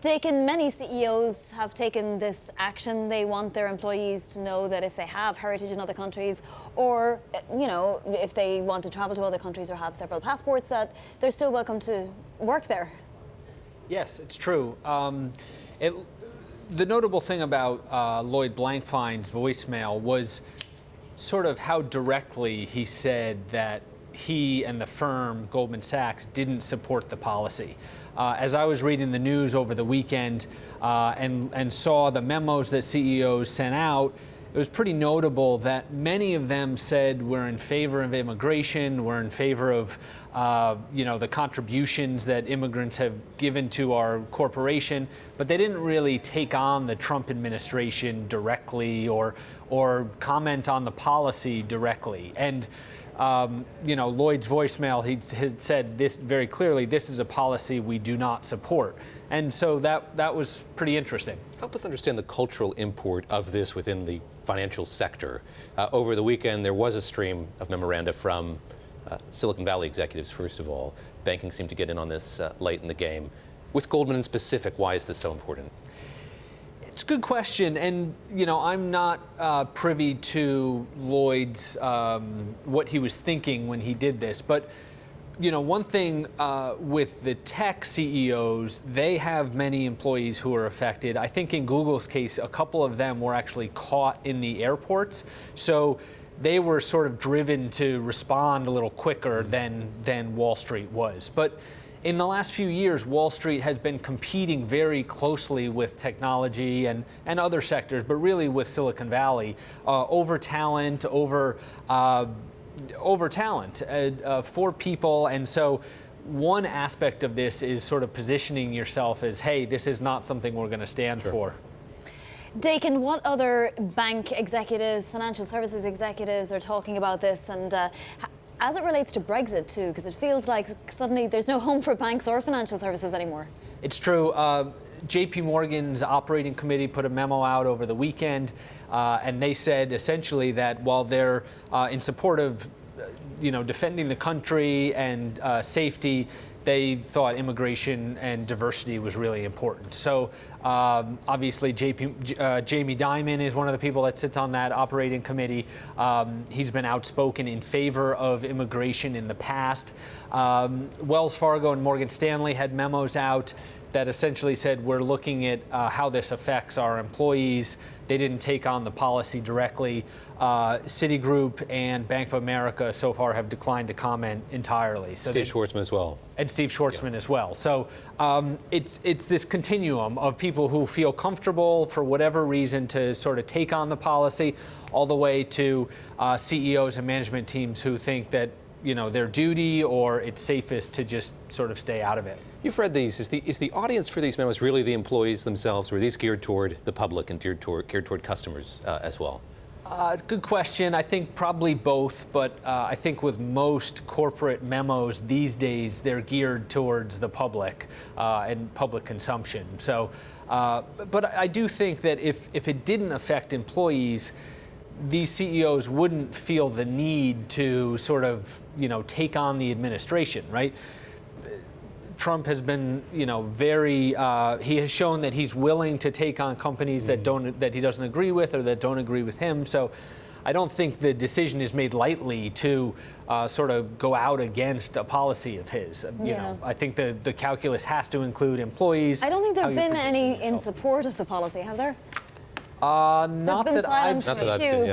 Dakin, many CEOs have taken this action. They want their employees to know that if they have heritage in other countries, or if they want to travel to other countries or have several passports, that they're still welcome to work there. Yes, it's true. The notable thing about Lloyd Blankfein's voicemail was sort of how directly he said that he and the firm, Goldman Sachs, didn't support the policy. As I was reading the news over the weekend and saw the memos that CEOs sent out, it was pretty notable that many of them said we're in favor of immigration, we're in favor of the contributions that immigrants have given to our corporation, but they didn't really take on the Trump administration directly or comment on the policy directly. And Lloyd's voicemail, he had said this very clearly: this is a policy we do not support. And so that was pretty interesting. Help us understand the cultural import of this within the financial sector. Over the weekend, there was a stream of memoranda from Silicon Valley executives, first of all. Banking seemed to get in on this late in the game. With Goldman in specific, why is this so important? It's a good question, and I'm not privy to Lloyd's what he was thinking when he did this, but one thing with the tech CEOs, they have many employees who are affected. I think in Google's case, a couple of them were actually caught in the airports, so they were sort of driven to respond a little quicker than Wall Street was. But in the last few years, Wall Street has been competing very closely with technology and other sectors, but really with Silicon Valley, over talent, over talent for people. And so one aspect of this is sort of positioning yourself as, hey, this is not something we're going to stand for. Dakin, what other bank executives, financial services executives are talking about this, and as it relates to Brexit too, because it feels like suddenly there's no home for banks or financial services anymore? It's true. JP Morgan's operating committee put a memo out over the weekend, and they said essentially that while they're in support of defending the country and safety, they thought immigration and diversity was really important. So obviously Jamie Dimon is one of the people that sits on that operating committee. He's been outspoken in favor of immigration in the past. Wells Fargo and Morgan Stanley had memos out that essentially said we're looking at how this affects our employees. They didn't take on the policy directly. Citigroup and Bank of America so far have declined to comment entirely. So Steve Schwartzman as well. And Steve Schwartzman as well. So it's this continuum of people who feel comfortable for whatever reason to sort of take on the policy, all the way to CEOs and management teams who think that their duty or it's safest to just sort of stay out of it. You've read these. Is the audience for these memos really the employees themselves, or are these geared toward the public and geared toward customers as well? Good question. I think probably both, but I think with most corporate memos these days, they're geared towards the public and public consumption. So, but I do think that if it didn't affect employees, these CEOs wouldn't feel the need to sort of, take on the administration, right? Trump has been, very. He has shown that he's willing to take on companies that he doesn't agree with or that don't agree with him. So, I don't think the decision is made lightly to sort of go out against a policy of his. I think the calculus has to include employees. I don't think there have been any in support of the policy, have there? Not that I've seen.